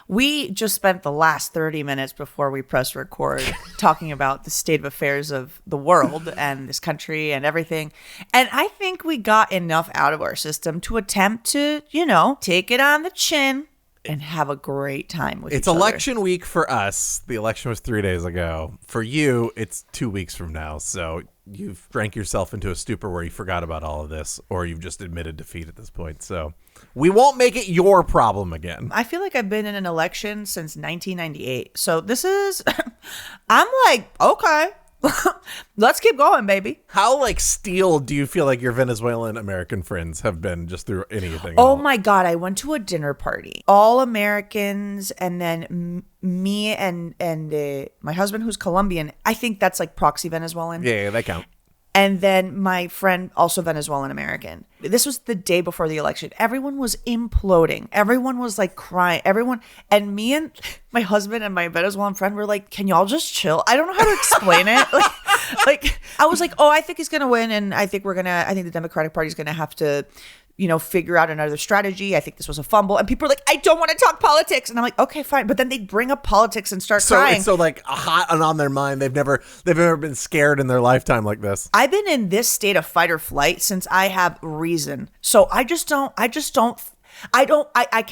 We just spent the last 30 minutes before we press record talking about the state of affairs of the world and this country and everything. And I think we got enough out of our system to attempt to, take it on the chin and have a great time with It's each other. election week for us. The election was 3 days ago. For you, it's 2 weeks from now. So you've drank yourself into a stupor where you forgot about all of this, or you've just admitted defeat at this point. So we won't make it your problem again. I feel like I've been in an election since 1998. So this is, I'm like, okay, let's keep going, baby. How steel do you feel like your Venezuelan American friends have been just through anything? Oh my God, I went to a dinner party. All Americans, and then me and my husband, who's Colombian. I think that's like proxy Venezuelan. Yeah, they count. And then my friend, also Venezuelan American. This was the day before the election. Everyone was imploding. Everyone was like crying. And me and my husband and my Venezuelan friend were like, can y'all just chill? I don't know how to explain it. Like I was like, oh, I think he's going to win. And I think the Democratic Party is going to have to, figure out another strategy. I think this was a fumble. And people are like, I don't want to talk politics. And I'm like, okay, fine. But then they bring up politics and start crying. So hot and on their mind. They've never been scared in their lifetime like this. I've been in this state of fight or flight since I have reason. So I can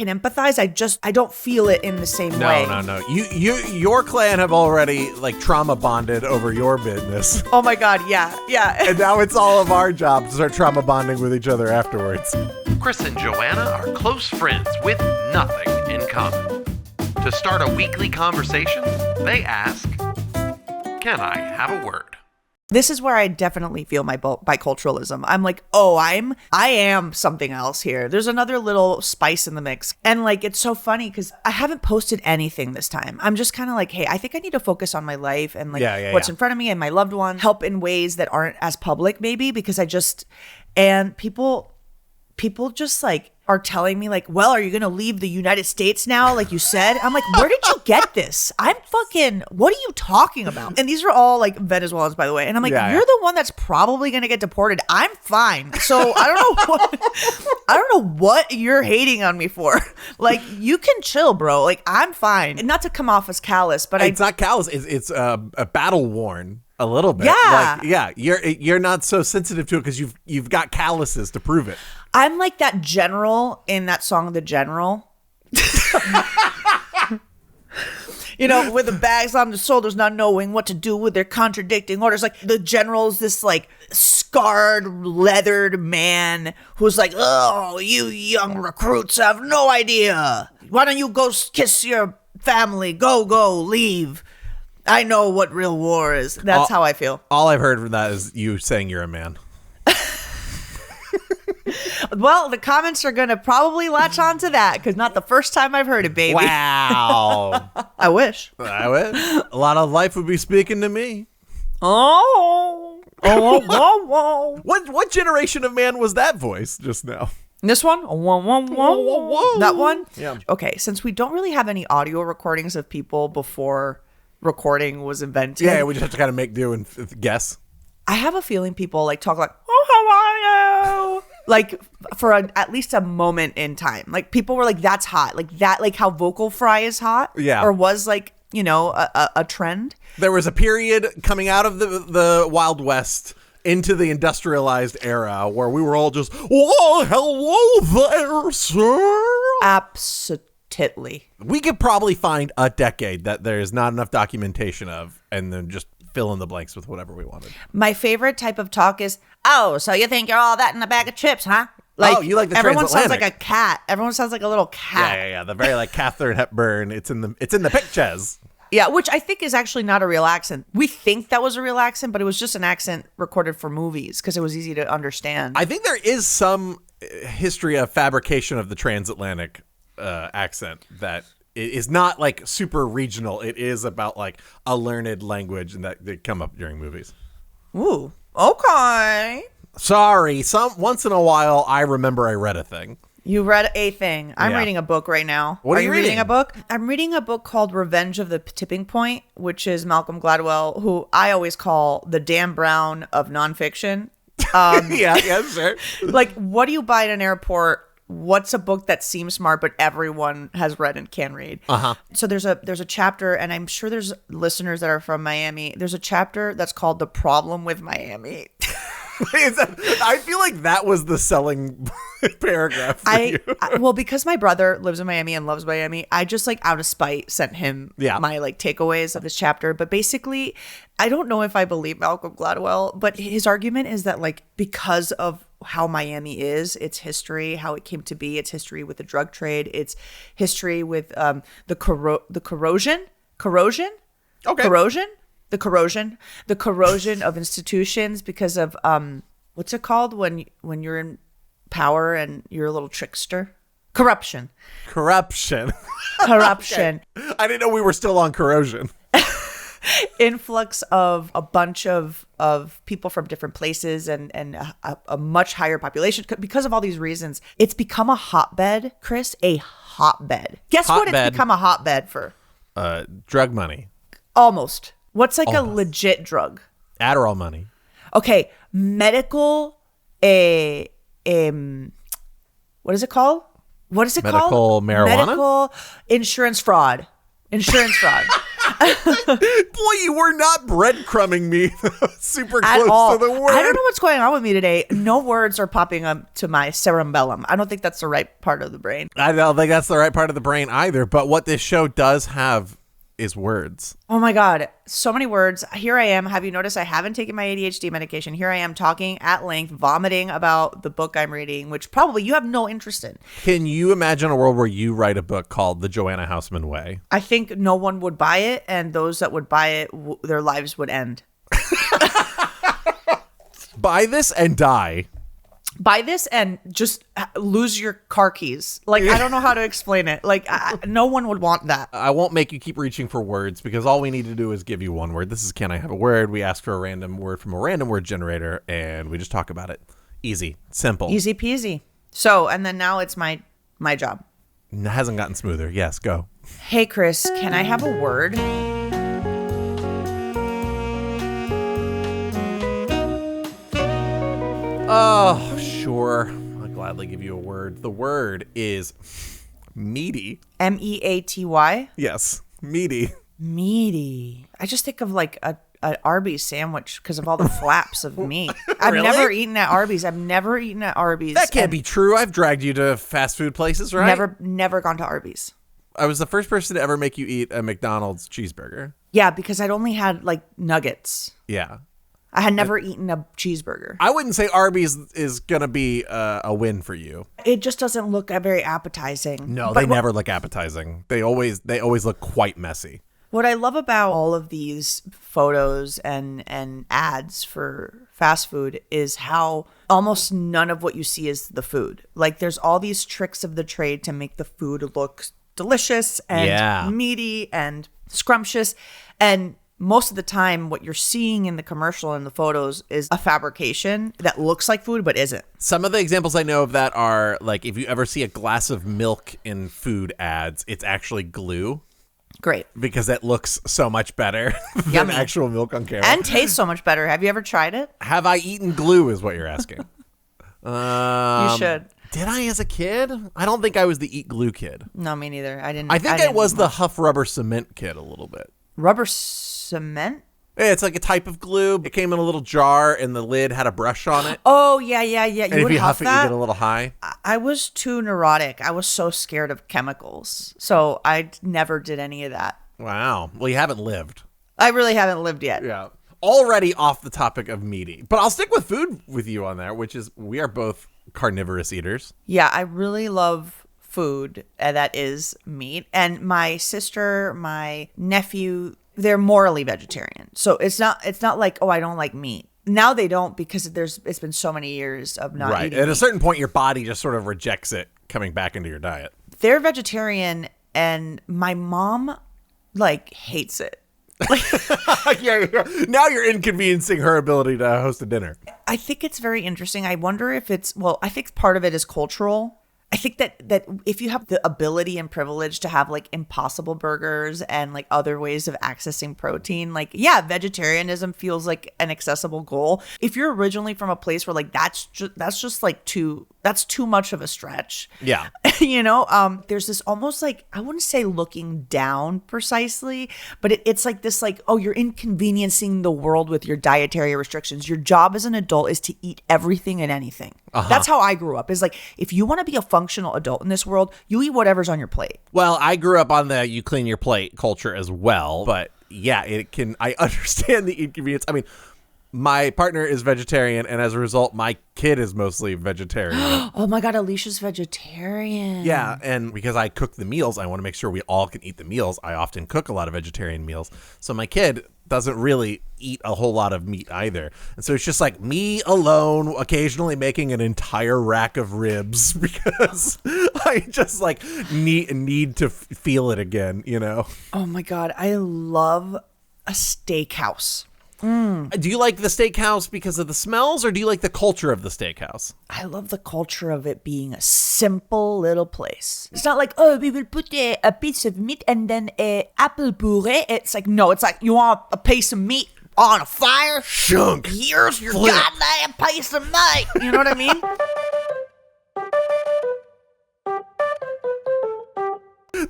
empathize. I don't feel it in the same way. No. Your clan have already trauma bonded over your business. Oh my God. Yeah. And now it's all of our job to start trauma bonding with each other afterwards. Kris and Joanna are close friends with nothing in common. To start a weekly conversation, they ask, can I have a word? This is where I definitely feel my biculturalism. I'm like, oh, I am something else here. There's another little spice in the mix. And it's so funny because I haven't posted anything this time. I'm just kind of like, hey, I think I need to focus on my life and what's in front of me and my loved one, help in ways that aren't as public maybe, because people just are telling me well, are you going to leave the United States now? Like you said, I'm like, where did you get this? What are you talking about? And these are all Venezuelans, by the way. And I'm like, you're the one that's probably going to get deported. I'm fine. So I don't know what you're hating on me for. You can chill, bro. I'm fine. And not to come off as callous, but it's not callous. It's a battle worn. A little bit. Yeah. You're not so sensitive to it because you've got calluses to prove it. I'm like that general in that song, The General. With the bags on the shoulders, not knowing what to do with their contradicting orders. The general's this scarred, leathered man who's like, oh, you young recruits have no idea. Why don't you go kiss your family? Go, leave. I know what real war is. That's how I feel. All I've heard from that is you saying you're a man. Well, the comments are going to probably latch on to that because not the first time I've heard it, baby. Wow. I wish. I wish. A lot of life would be speaking to me. Oh. What generation of man was that voice just now? This one? That one? Yeah. Okay, since we don't really have any audio recordings of people before recording was invented. Yeah, we just have to kind of make do and guess. I have a feeling people oh, how are you? For at least a moment in time. People were that's hot. How vocal fry is hot. Yeah. Or was a trend. There was a period coming out of the Wild West into the industrialized era where we were all just, whoa, hello there, sir. Absolutely. We could probably find a decade that there is not enough documentation of and then just fill in the blanks with whatever we wanted. My favorite type of talk is, oh, so you think you're all that in a bag of chips, huh? You like the everyone sounds transatlantic. like a cat. Everyone sounds like a little cat. Yeah. The very Catherine Hepburn. It's in the pictures. Yeah, which I think is actually not a real accent. We think that was a real accent, but it was just an accent recorded for movies because it was easy to understand. I think there is some history of fabrication of the transatlantic accent that is not super regional. It is about a learned language and that they come up during movies. Ooh, okay. Sorry, once in a while I remember I read a thing. You read a thing. I'm reading a book right now. What are you reading a book? I'm reading a book called Revenge of the Tipping Point, which is Malcolm Gladwell, who I always call the Dan Brown of nonfiction. Yeah, sure. What do you buy at an airport what's a book that seems smart but everyone has read and can read. So there's a chapter, and I'm sure there's listeners that are from Miami. There's a chapter that's called The Problem with Miami. I feel like that was the selling paragraph for you. Well, because my brother lives in Miami and loves Miami, I just like out of spite sent him my like takeaways of this chapter. But basically, I don't know if I believe Malcolm Gladwell, but his argument is that like because of how Miami is, its history, how it came to be, its history with the drug trade, its history with the corrosion. The corrosion of institutions because of what's it called when you're in power and you're a little trickster? Corruption. Okay. I didn't know we were still on corrosion. Influx of a bunch of people from different places and a much higher population because of all these reasons. It's become a hotbed, Kris, a hotbed. Guess what it's become a hotbed for? Drug money. Almost. What's like a legit drug? Adderall money. Okay, medical, what is it called? Medical marijuana? Medical insurance fraud. Boy, you were not breadcrumbing me super at close all. to the word. I don't know what's going on with me today. No words are popping up to my cerebellum. I don't think that's the right part of the brain. I don't think that's the right part of the brain either. But what this show does have is words. Oh my God. So many words. Here I am. Have you noticed I haven't taken my ADHD medication? Here I am talking at length, vomiting about the book I'm reading, which probably you have no interest in. Can you imagine a world where you write a book called The Joanna Houseman Way? I think no one would buy it, and those that would buy it, their lives would end. Buy this and die. Buy this and just lose your car keys. Like, I don't know how to explain it. Like, no one would want that. I won't make you keep reaching for words because all we need to do is give you one word. This is Can I Have a Word? We ask for a random word from a random word generator, and we just talk about it. Easy. Simple. Easy peasy. So, and then now it's my job. It hasn't gotten smoother. Yes, go. Hey, Kris, can I have a word? Oh, sure. I'll gladly give you a word. The word is meaty. Meaty? Yes, meaty. Meaty. I just think of like an Arby's sandwich because of all the flaps of meat. I've Really? never eaten at Arby's. That can't be true. I've dragged you to fast food places, right? Never gone to Arby's. I was the first person to ever make you eat a McDonald's cheeseburger. Yeah, because I'd only had like nuggets. Yeah. I had never eaten a cheeseburger. I wouldn't say Arby's is going to be a win for you. It just doesn't look very appetizing. No, they never look appetizing. They always look quite messy. What I love about all of these photos and ads for fast food is how almost none of what you see is the food. Like there's all these tricks of the trade to make the food look delicious and meaty and scrumptious. And most of the time, what you're seeing in the commercial and the photos is a fabrication that looks like food but isn't. Some of the examples I know of that are like if you ever see a glass of milk in food ads, it's actually glue. Great. Because it looks so much better than Yummy. actual milk on camera. And tastes so much better. Have you ever tried it? Have I eaten glue is what you're asking. You should. Did I as a kid? I don't think I was the eat glue kid. No, me neither. I didn't. I think I didn't was eat the much. Huff Rubber Cement kid a little bit. Rubber cement? Yeah, it's like a type of glue. It came in a little jar and the lid had a brush on it. Oh, yeah. You And if would you huff huff it, that? you get a little high. I was too neurotic. I was so scared of chemicals. So I never did any of that. Wow. Well, you haven't lived. I really haven't lived yet. Yeah. Already off the topic of meaty. But I'll stick with food with you on there, which is we are both carnivorous eaters. Yeah, I really love food that is meat. And my sister, my nephew, they're morally vegetarian. So it's not like, oh, I don't like meat. Now they don't because it's been so many years of not Right. eating At meat. a certain point, your body just sort of rejects it coming back into your diet. They're vegetarian and my mom like hates it. yeah. Now you're inconveniencing her ability to host a dinner. I think it's very interesting. I wonder if I think part of it is cultural. I think that if you have the ability and privilege to have like Impossible Burgers and like other ways of accessing protein, like, yeah, vegetarianism feels like an accessible goal. If you're originally from a place where like that's just like too that's too much of a stretch. Yeah. There's this almost like, I wouldn't say looking down precisely, but it's like this, like, oh, you're inconveniencing the world with your dietary restrictions. Your job as an adult is to eat everything and anything. That's how I grew up, is like, if you want to be a functional adult in this world, you eat whatever's on your plate. Well, I grew up on the you clean your plate culture as well, but yeah, I understand the inconvenience. I mean, my partner is vegetarian, and as a result, my kid is mostly vegetarian. Oh my God, Alicia's vegetarian. Yeah, and because I cook the meals, I want to make sure we all can eat the meals. I often cook a lot of vegetarian meals. So my kid doesn't really eat a whole lot of meat either. And so it's just like me alone, occasionally making an entire rack of ribs because I just like need to feel it again, Oh my God, I love a steakhouse. Do you like the steakhouse because of the smells, or do you like the culture of the steakhouse? I love the culture of it being a simple little place. It's not like, oh, we will put a piece of meat and then a apple puree. It's like, no, it's like, you want a piece of meat on a fire? Shunk. Here's your goddamn piece of meat. You know what I mean?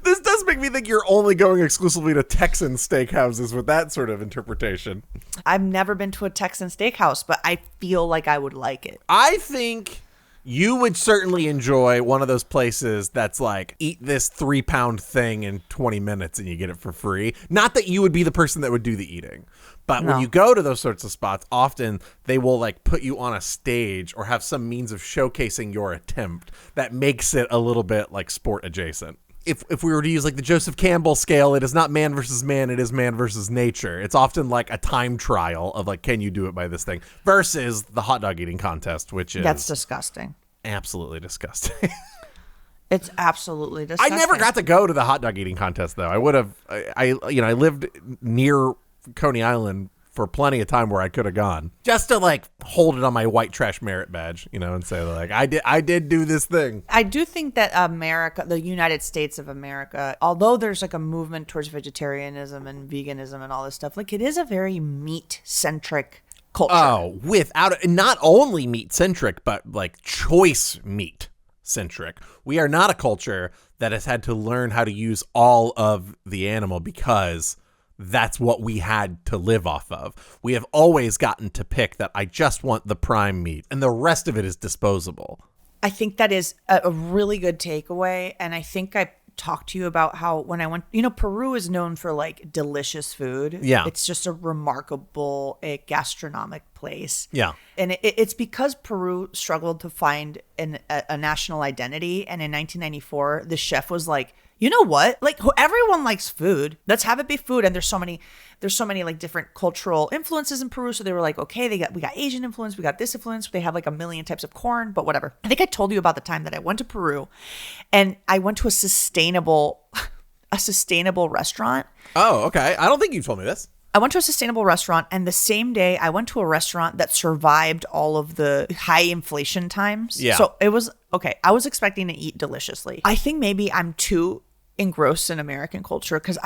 This does make me think you're only going exclusively to Texan steakhouses with that sort of interpretation. I've never been to a Texan steakhouse, but I feel like I would like it. I think you would certainly enjoy one of those places that's like, eat this 3-pound thing in 20 minutes and you get it for free. Not that you would be the person that would do the eating, but when you go to those sorts of spots, often they will like put you on a stage or have some means of showcasing your attempt that makes it a little bit like sport adjacent. If we were to use like the Joseph Campbell scale, it is not man versus man, it is man versus nature. It's often like a time trial of like, can you do it by this thing, versus the hot dog eating contest, which is... That's disgusting. Absolutely disgusting. It's absolutely disgusting. I never got to go to the hot dog eating contest, though. I would have... I lived near Coney Island for plenty of time where I could have gone, just to like hold it on my white trash merit badge, and say like, I did do this thing. I do think that America, the United States of America, although there's like a movement towards vegetarianism and veganism and all this stuff, like it is a very meat centric culture. Oh, not only meat centric, but like choice meat centric. We are not a culture that has had to learn how to use all of the animal because that's what we had to live off of. We have always gotten to pick that I just want the prime meat and the rest of it is disposable. I think that is a really good takeaway. And I think I talked to you about how when I went, Peru is known for like delicious food. Yeah. It's just a remarkable gastronomic place. Yeah. And it's because Peru struggled to find a national identity. And in 1994, the chef was like, you know what? Like everyone likes food. Let's have it be food. And there's so many like different cultural influences in Peru. So they were like, okay, we got Asian influence. We got this influence. They have like a million types of corn, but whatever. I think I told you about the time that I went to Peru and I went to a sustainable restaurant. Oh, okay. I don't think you told me this. I went to a sustainable restaurant, and the same day I went to a restaurant that survived all of the high inflation times. Yeah. So it was, okay, I was expecting to eat deliciously. I think maybe I'm too engrossed in American culture because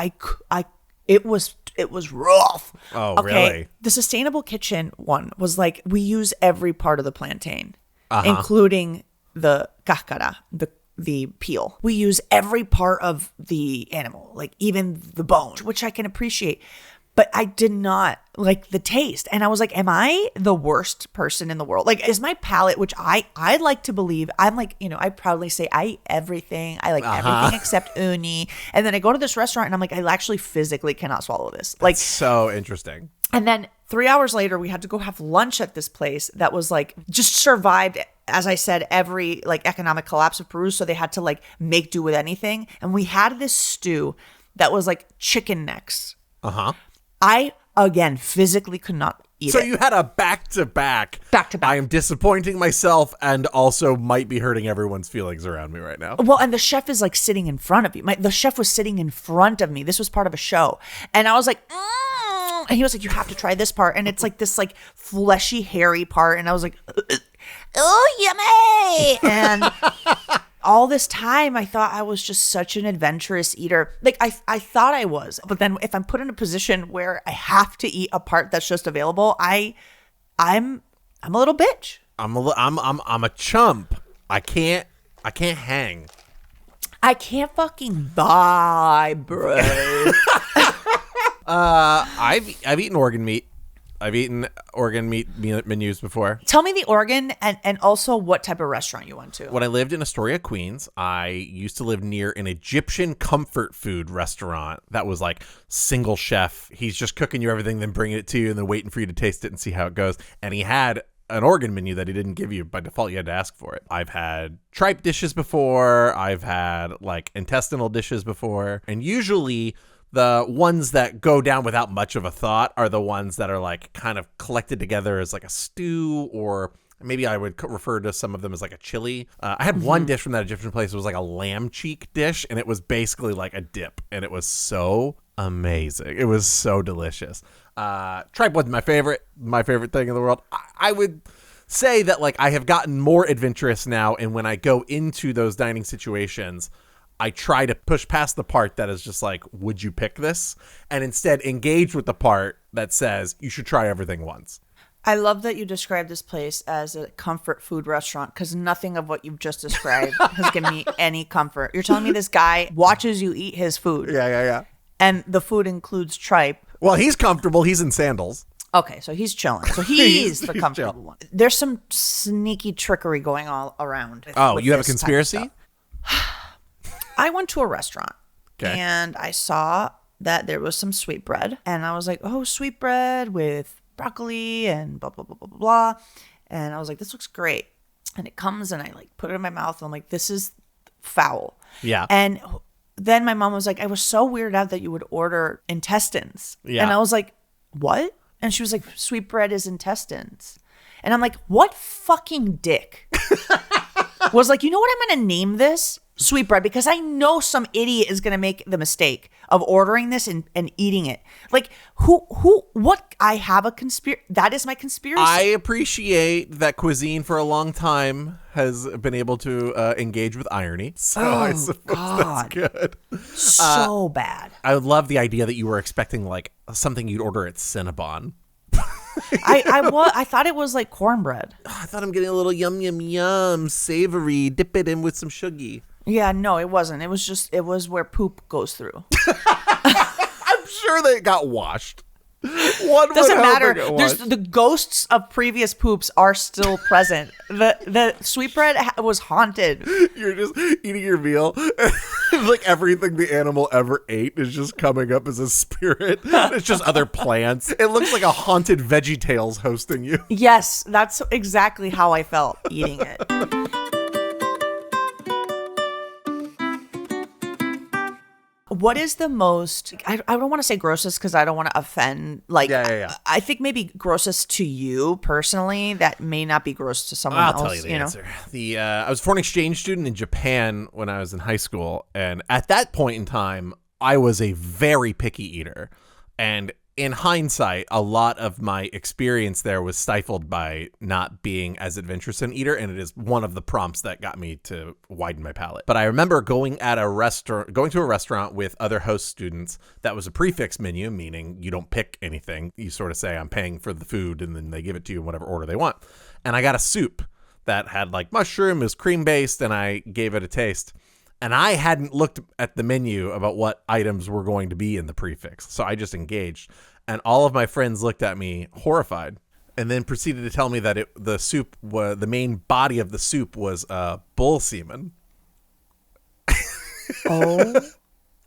it was rough. Oh, okay. Really? The sustainable kitchen one was like, we use every part of the plantain, including the cáscara, the peel. We use every part of the animal, like even the bone, which I can appreciate. But I did not like the taste. And I was like, am I the worst person in the world? Like, is my palate, which I like to believe, I'm like, I proudly say I eat everything. I like everything except uni. And then I go to this restaurant and I'm like, I actually physically cannot swallow this. Like, that's so interesting. And then 3 hours later, we had to go have lunch at this place that was like, just survived, as I said, every like economic collapse of Peru. So they had to like make do with anything. And we had this stew that was like chicken necks. I, again, physically could not eat it. So you had a back-to-back. Back-to-back. I am disappointing myself and also might be hurting everyone's feelings around me right now. Well, and the chef is like sitting in front of you. The chef was sitting in front of me. This was part of a show. And I was like, and he was like, you have to try this part. And it's like this like fleshy, hairy part. And I was like, oh, yummy. And all this time, I thought I was just such an adventurous eater. Like I thought I was, but then if I'm put in a position where I have to eat a part that's just available, I'm a little bitch. I'm a chump. I can't hang. I can't fucking vibrate. I've eaten organ meat. I've eaten organ meat menus before. Tell me the organ and also what type of restaurant you went to. When I lived in Astoria, Queens, I used to live near an Egyptian comfort food restaurant that was like single chef. He's just cooking you everything, then bringing it to you, and then waiting for you to taste it and see how it goes. And he had an organ menu that he didn't give you. By default, you had to ask for it. I've had tripe dishes before. I've had like intestinal dishes before. And usually the ones that go down without much of a thought are the ones that are like kind of collected together as like a stew, or maybe I would refer to some of them as like a chili. I had one dish from that Egyptian place. It was like a lamb cheek dish, and it was basically like a dip, and it was so amazing. It was so delicious. Tripe wasn't my favorite thing in the world. I would say that like I have gotten more adventurous now, and when I go into those dining situations, I try to push past the part that is just like, would you pick this? And instead engage with the part that says you should try everything once. I love that you described this place as a comfort food restaurant, because nothing of what you've just described has given me any comfort. You're telling me this guy watches you eat his food. Yeah. And the food includes tripe. Well, he's comfortable. He's in sandals. Okay, so he's chilling. So he's the comfortable chill. one. There's some sneaky trickery going all around. Oh, with you have a this type of conspiracy? stuff. I went to a restaurant and I saw that there was some sweetbread, and I was like, oh, sweetbread with broccoli and blah, blah, blah, blah, blah. And I was like, this looks great. And it comes and I like put it in my mouth, and I'm like, this is foul. Yeah. And then my mom was like, I was so weirded out that you would order intestines. Yeah. And I was like, what? And she was like, sweetbread is intestines. And I'm like, what fucking dick was like, you know what I'm going to name this? Sweetbread, because I know some idiot is going to make the mistake of ordering this and eating it. Like, what? I have a conspiracy. That is my conspiracy. I appreciate that cuisine for a long time has been able to engage with irony. So I suppose that's good. So bad. I would love the idea that you were expecting like something you'd order at Cinnabon. I thought it was like cornbread. I thought I'm getting a little yum, savory, dip it in with some sugar. Yeah, no, it wasn't. It was where poop goes through. I'm sure they got washed. One doesn't matter. There's the ghosts of previous poops are still present. The sweetbread was haunted. You're just eating your meal. Like everything the animal ever ate is just coming up as a spirit. It's just other plants. It looks like a haunted VeggieTales hosting you. Yes, that's exactly how I felt eating it. What is the most, I don't want to say grossest because I don't want to offend. Like, Yeah. I think maybe grossest to you personally, that may not be gross to someone else. I'll tell you the answer. I was a foreign exchange student in Japan when I was in high school. And at that point in time, I was a very picky eater. And in hindsight, a lot of my experience there was stifled by not being as adventurous an eater, and it is one of the prompts that got me to widen my palate. But I remember going to a restaurant with other host students that was a prefix menu, meaning you don't pick anything. You sort of say, I'm paying for the food, and then they give it to you in whatever order they want. And I got a soup that had like mushroom, it was cream-based, and I gave it a taste. And I hadn't looked at the menu about what items were going to be in the prefix. So I just engaged. And all of my friends looked at me horrified and then proceeded to tell me that the main body of the soup was bull semen. Oh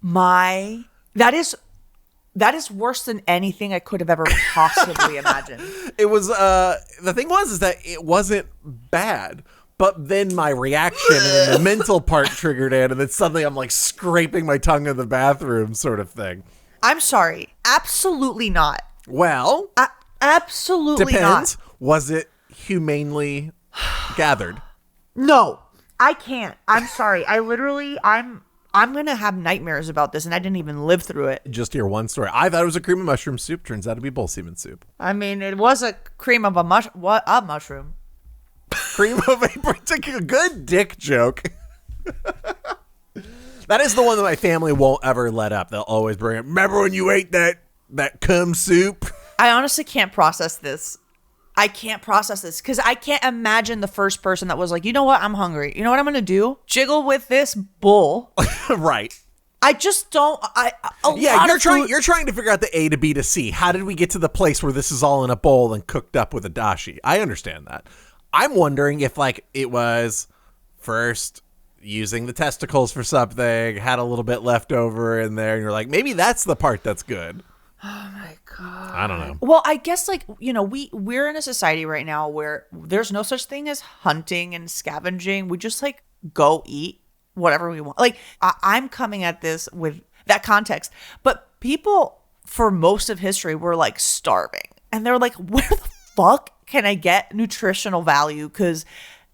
my. That is worse than anything I could have ever possibly imagined. It was, the thing is that it wasn't bad. But then my reaction and the mental part triggered in, and then suddenly I'm like scraping my tongue in the bathroom sort of thing. I'm sorry. Absolutely not. Well, absolutely depends. not. Was it humanely gathered? No, I can't. I'm sorry. I'm going to have nightmares about this, and I didn't even live through it. Just hear one story. I thought it was a cream of mushroom soup. Turns out to be bull semen soup. I mean, it was a cream of a mushroom. Cream of a particular good dick joke. That is the one that my family won't ever let up. They'll always bring it. Remember when you ate that cum soup? I honestly can't process this. I can't process this because I can't imagine the first person that was like, you know what? I'm hungry. You know what I'm going to do? Jiggle with this bull. Right. I just don't. You're trying to figure out the A to B to C. How did we get to the place where this is all in a bowl and cooked up with a dashi? I understand that. I'm wondering if like it was first using the testicles for something, had a little bit left over in there, and you're like, maybe that's the part that's good. Oh my God. I don't know. Well, I guess like, we're in a society right now where there's no such thing as hunting and scavenging. We just like go eat whatever we want. Like I'm coming at this with that context, but people for most of history were like starving and they're like, where the fuck can I get nutritional value? Because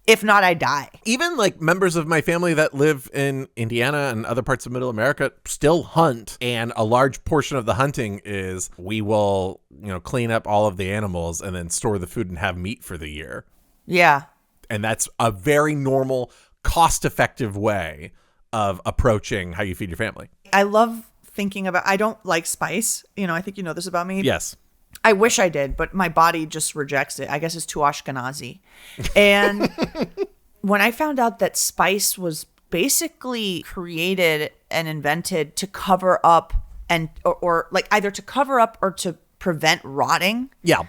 if not, I die. Even like members of my family that live in Indiana and other parts of Middle America still hunt. And a large portion of the hunting is we will, clean up all of the animals and then store the food and have meat for the year. Yeah. And that's a very normal, cost-effective way of approaching how you feed your family. I love thinking about, I don't like spice. I think you know this about me. Yes. I wish I did, but my body just rejects it. I guess it's too Ashkenazi. And when I found out that spice was basically created and invented to cover up and or like either to cover up or to prevent rotting. Yeah.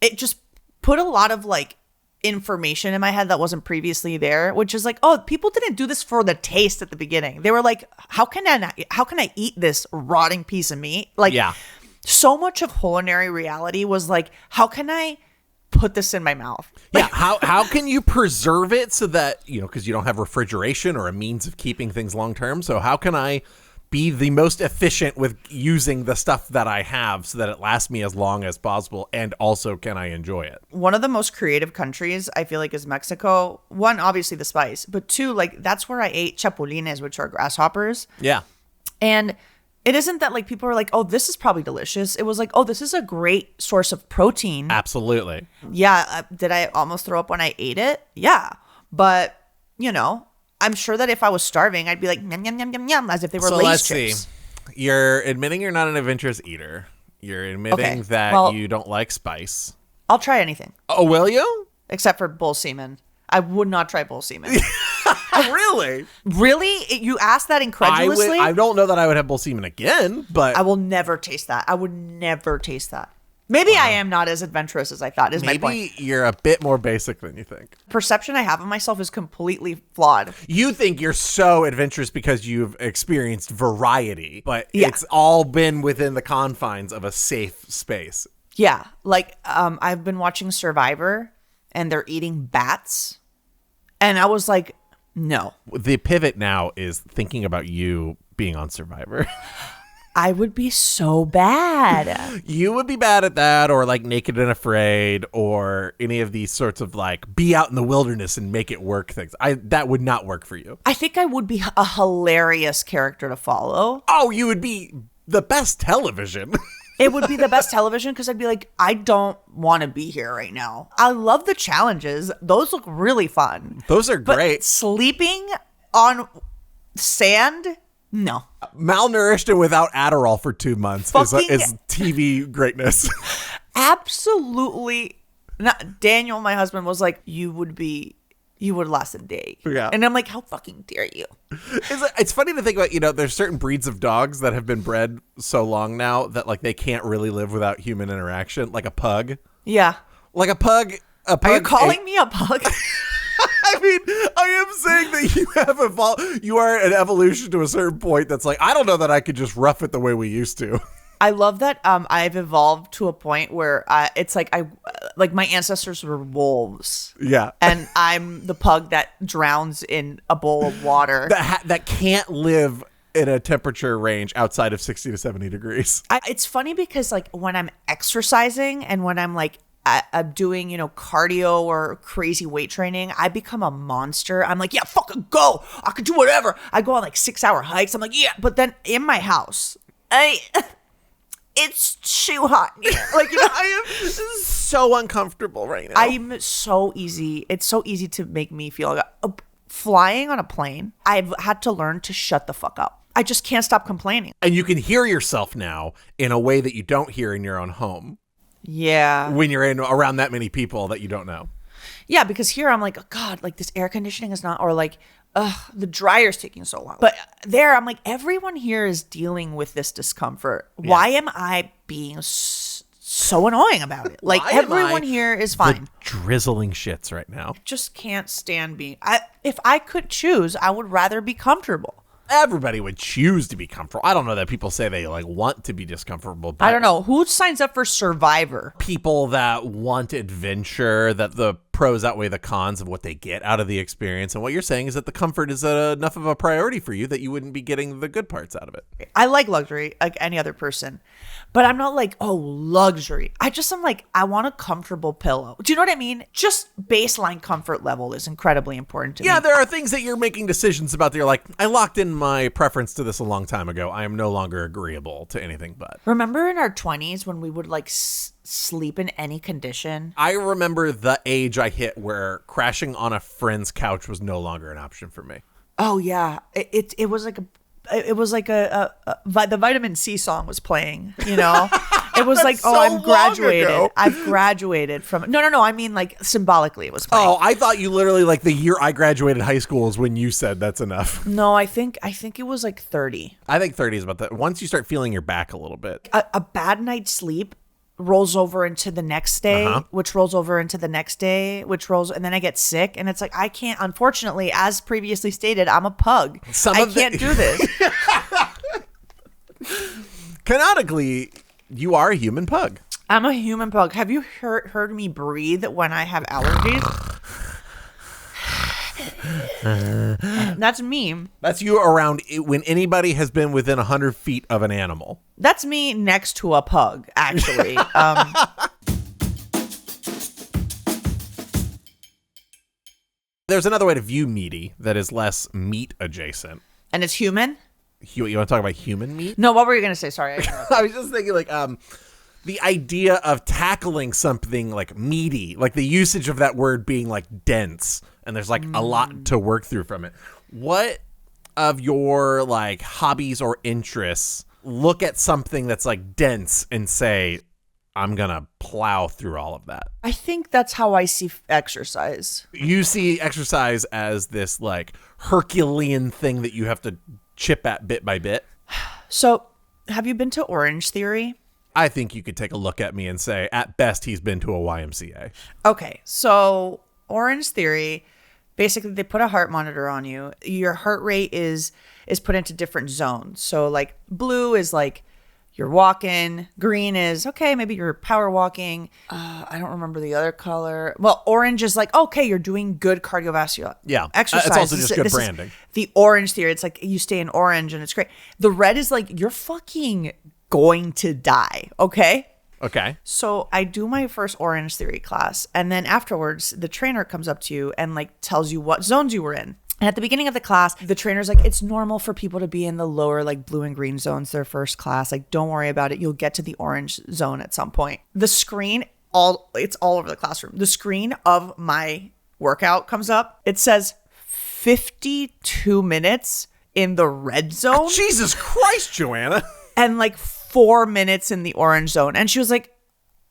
It just put a lot of like information in my head that wasn't previously there, which is like, oh, people didn't do this for the taste at the beginning. They were like, how can I eat this rotting piece of meat? Like, yeah. So much of culinary reality was like, how can I put this in my mouth? Yeah, how can you preserve it so that, because you don't have refrigeration or a means of keeping things long term. So how can I be the most efficient with using the stuff that I have so that it lasts me as long as possible, and also can I enjoy it? One of the most creative countries I feel like is Mexico. One, obviously the spice, but two, like that's where I ate chapulines, which are grasshoppers. Yeah. And it isn't that like people are like, oh, this is probably delicious. It was like, oh, this is a great source of protein. Absolutely. Yeah. Did I almost throw up when I ate it? Yeah. But, I'm sure that if I was starving, I'd be like, yum, yum, yum, yum, yum, as if they were Lay's chips. See. You're admitting you're not an adventurous eater. You're admitting that you don't like spice. I'll try anything. Oh, will you? Except for bull semen. I would not try bull semen. Really? Really? You asked that incredulously? I don't know that I would have bull semen again, but I will never taste that. I would never taste that. Maybe I am not as adventurous as I thought, is my point. Maybe you're a bit more basic than you think. Perception I have of myself is completely flawed. You think you're so adventurous because you've experienced variety, but it's all been within the confines of a safe space. Yeah. Like, I've been watching Survivor, and they're eating bats. And I was like, no. The pivot now is thinking about you being on Survivor. I would be so bad. You would be bad at that, or like Naked and Afraid, or any of these sorts of like be out in the wilderness and make it work things. That would not work for you. I think I would be a hilarious character to follow. Oh, you would be the best television. It would be the best television because I'd be like, I don't want to be here right now. I love the challenges. Those look really fun. Those are great. But sleeping on sand? No. Malnourished and without Adderall for 2 months is TV greatness. Absolutely. Daniel, my husband, was like, you would last a day. Yeah. And I'm like, how fucking dare you? It's funny to think about, there's certain breeds of dogs that have been bred so long now that like they can't really live without human interaction, like a pug. Yeah. Like a pug. Are you calling me a pug? I mean, I am saying that you have evolved. You are an evolution to a certain point that's like, I don't know that I could just rough it the way we used to. I love that I've evolved to a point where it's like my ancestors were wolves. Yeah. And I'm the pug that drowns in a bowl of water. That can't live in a temperature range outside of 60 to 70 degrees. It's funny because like when I'm exercising and when I'm like I'm doing, cardio or crazy weight training, I become a monster. I'm like, yeah, fucking go. I could do whatever. I go on like 6-hour hikes. I'm like, yeah. But then in my house, it's too hot in here. Like, I am so uncomfortable right now. I'm so easy. It's so easy to make me feel like flying on a plane. I've had to learn to shut the fuck up. I just can't stop complaining. And you can hear yourself now in a way that you don't hear in your own home. Yeah. when you're in around that many people that you don't know. Yeah, because here I'm like, oh God, like this air conditioning is not, or like, the dryer's taking so long. But there, I'm like, everyone here is dealing with this discomfort. Yeah. Why am I being so annoying about it? Like, everyone here is fine. Drizzling shits right now. Just can't stand being. If I could choose, I would rather be comfortable. Everybody would choose to be comfortable. I don't know that people say they like want to be discomfortable. But I don't know. Who signs up for Survivor? People that want adventure, that the pros outweigh the cons of what they get out of the experience. And what you're saying is that the comfort is enough of a priority for you that you wouldn't be getting the good parts out of it. I like luxury like any other person, but I'm not like, oh, luxury. I'm like, I want a comfortable pillow. Do you know what I mean? Just baseline comfort level is incredibly important to me. Yeah, there are things that you're making decisions about that you're like, I locked in my preference to this a long time ago. I am no longer agreeable to anything but. Remember in our 20s when we would like sleep in any condition? I remember the age I hit where crashing on a friend's couch was no longer an option for me. Oh yeah, it was like the vitamin C song was playing, you know. It was like, oh, I'm graduated. I've graduated from. No. I mean, like symbolically, it was playing. Oh, I thought you literally like the year I graduated high school is when you said that's enough. No, I think it was like 30. I think 30 is about that. Once you start feeling your back a little bit, a bad night's sleep rolls over into the next day, which rolls over into the next day, and then I get sick, and it's like I can't. Unfortunately, as previously stated, I'm a pug. I can't do this. Canonically, you are a human pug. I'm a human pug. Have you heard me breathe when I have allergies? That's me. That's you around when anybody has been within 100 feet of an animal. That's me next to a pug, actually. There's another way to view Meaty that is less meat adjacent. And it's human? You want to talk about human meat? No, what were you going to say? Sorry. I was just thinking like the idea of tackling something like meaty, like the usage of that word being like dense, and there's like a lot to work through from it. What of your like hobbies or interests look at something that's like dense and say, I'm going to plow through all of that? I think that's how I see exercise. You see exercise as this like Herculean thing that you have to chip at bit by bit. So have you been to Orange Theory? I think you could take a look at me and say, at best, he's been to a YMCA. Okay, so Orange Theory, basically they put a heart monitor on you. Your heart rate is put into different zones. So like blue is like you're walking. Green is, okay, maybe you're power walking. I don't remember the other color. Well, orange is like, okay, you're doing good cardiovascular exercise. It's also just good branding. The Orange Theory, it's like you stay in orange and it's great. The red is like, you're fucking going to die, okay? Okay. So I do my first Orange Theory class, and then afterwards, the trainer comes up to you and like tells you what zones you were in. And at the beginning of the class, the trainer's like, it's normal for people to be in the lower like blue and green zones their first class. Like, don't worry about it. You'll get to the orange zone at some point. The screen, it's all over the classroom. The screen of my workout comes up. It says 52 minutes in the red zone. Jesus Christ, Joanna. And like 4 minutes in the orange zone. And she was like,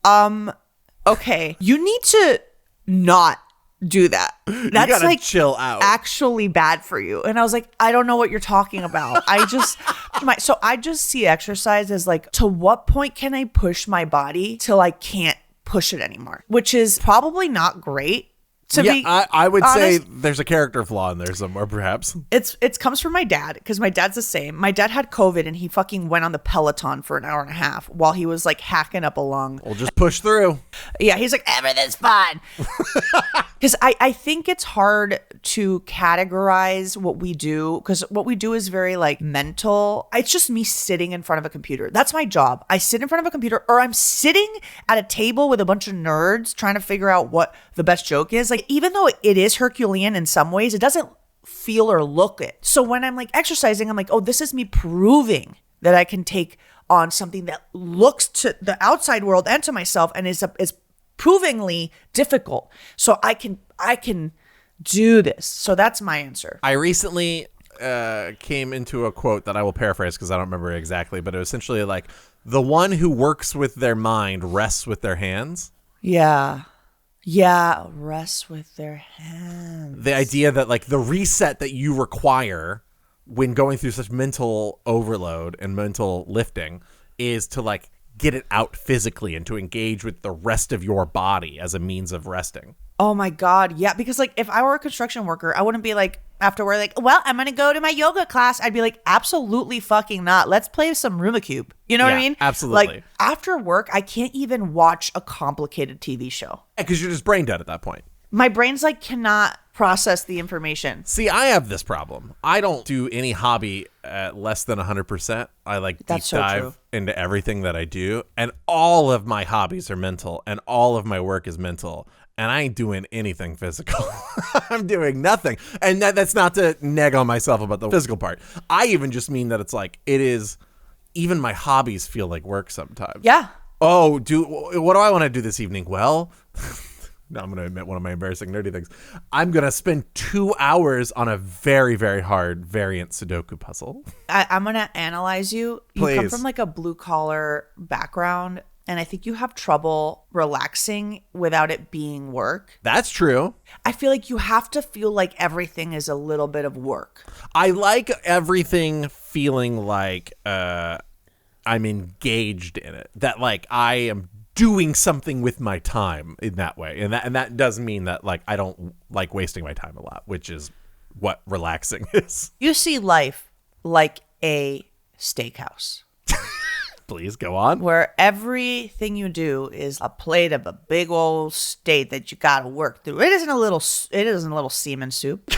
okay, you need to not do that. That's you gotta like chill out. Actually bad for you. And I was like, I don't know what you're talking about. I just see exercise as like, to what point can I push my body till I can't push it anymore? Which is probably not great. I would honest, say there's a character flaw in there somewhere, perhaps. It comes from my dad, because my dad's the same. My dad had COVID and he fucking went on the Peloton for an hour and a half while he was like hacking up a lung. We'll just push through. Yeah, he's like, everything's fine. Because I think it's hard to categorize what we do, because what we do is very like mental. It's just me sitting in front of a computer. That's my job. I sit in front of a computer, or I'm sitting at a table with a bunch of nerds trying to figure out what the best joke is. Like, even though it is Herculean in some ways, it doesn't feel or look it. So when I'm like exercising, I'm like, oh, this is me proving that I can take on something that looks to the outside world and to myself and is provingly difficult. So I can do this. So that's my answer. I recently came into a quote that I will paraphrase because I don't remember it exactly, but it was essentially like, the one who works with their mind rests with their hands. Yeah. Yeah, rests with their hands. The idea that like the reset that you require when going through such mental overload and mental lifting is to like get it out physically and to engage with the rest of your body as a means of resting. Oh my God. Yeah. Because like if I were a construction worker, I wouldn't be like after we're like, well, I'm going to go to my yoga class. I'd be like, absolutely fucking not. Let's play some Rubik's Cube. You know what I mean? Absolutely. Like after work, I can't even watch a complicated TV show. Because you're just brain dead at that point. My brain's like cannot process the information. See, I have this problem. I don't do any hobby at less than 100%. I like deep dive into everything that I do. And all of my hobbies are mental and all of my work is mental. And I ain't doing anything physical. I'm doing nothing. And that's not to neg on myself about the physical part. I even just mean that it's like, it is, even my hobbies feel like work sometimes. Yeah. Oh, what do I want to do this evening? Well, now I'm going to admit one of my embarrassing nerdy things. I'm going to spend 2 hours on a very, very hard variant Sudoku puzzle. I'm going to analyze you. Please. You come from like a blue collar background. And I think you have trouble relaxing without it being work. That's true. I feel like you have to feel like everything is a little bit of work. I like everything feeling like I'm engaged in it. That like I am doing something with my time in that way. And that does mean that like I don't like wasting my time a lot, which is what relaxing is. You see life like a steakhouse. Please go on. Where everything you do is a plate of a big old steak that you got to work through. It isn't a little semen soup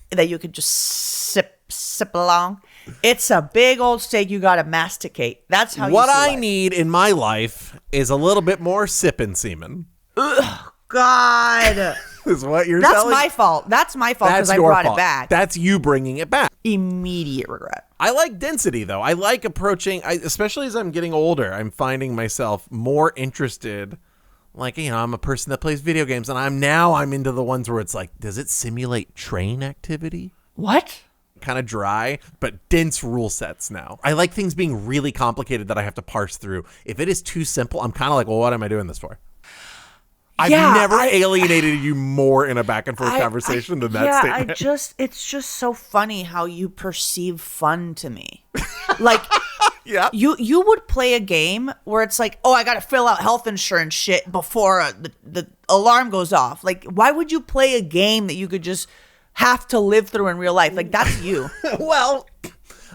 that you could just sip along. It's a big old steak you got to masticate. That's how what you see I life. need in my life is a little bit more sipping semen. Ugh, God. Is what you're That's telling? my fault. That's my fault because I your brought fault. it back. That's you bringing it back. Immediate regret. I like density, though. I like approaching, especially as I'm getting older, I'm finding myself more interested. Like, I'm a person that plays video games, and I'm into the ones where it's like, does it simulate train activity? What? Kind of dry, but dense rule sets now. I like things being really complicated that I have to parse through. If it is too simple, I'm kind of like, well, what am I doing this for? I've never alienated you more in a back and forth conversation than that statement. It's just so funny how you perceive fun to me. Like, yeah, you would play a game where it's like, oh, I got to fill out health insurance shit before the alarm goes off. Like, why would you play a game that you could just have to live through in real life? Like, that's you. Well,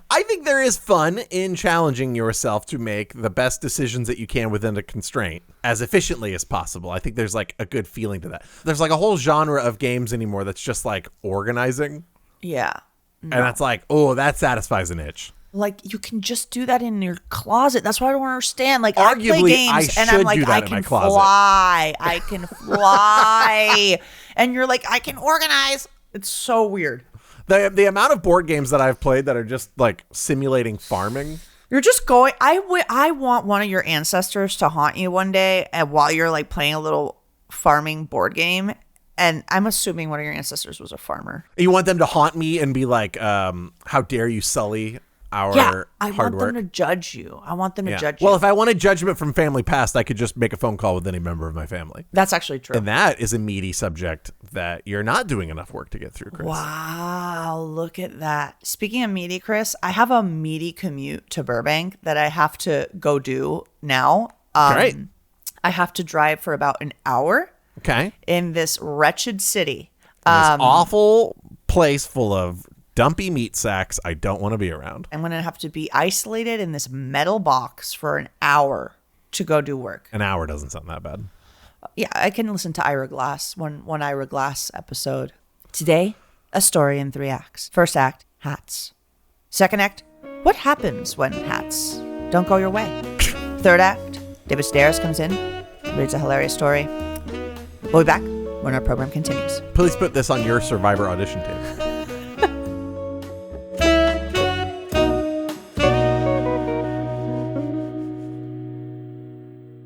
I think there is fun in challenging yourself to make the best decisions that you can within a constraint as efficiently as possible. I think there's like a good feeling to that. There's like a whole genre of games anymore that's just like organizing. Yeah. And that's like, oh, that satisfies an itch. Like, you can just do that in your closet. That's why I don't understand. Like, arguably, I play games and I'm like, I can fly. I can fly. And you're like, I can organize. It's so weird. The amount of board games that I've played that are just like simulating farming. You're just going. I want one of your ancestors to haunt you one day, and while you're like playing a little farming board game. And I'm assuming one of your ancestors was a farmer. You want them to haunt me and be like, "How dare you sully our hard work?" I want them to judge you. I want them to judge you. Well, if I wanted judgment from family past, I could just make a phone call with any member of my family. That's actually true. And that is a meaty subject that you're not doing enough work to get through, Kris. Wow, look at that. Speaking of meaty, Kris, I have a meaty commute to Burbank that I have to go do now. Great. I have to drive for about an hour. Okay. In this wretched city. This awful place full of dumpy meat sacks I don't want to be around. I'm going to have to be isolated in this metal box for an hour to go do work. An hour doesn't sound that bad. Yeah, I can listen to Ira Glass, one Ira Glass episode. Today, a story in 3 acts. First act, hats. Second act, what happens when hats don't go your way? Third act, David Sedaris comes in, reads a hilarious story. We'll be back when our program continues. Please put this on your Survivor audition tape.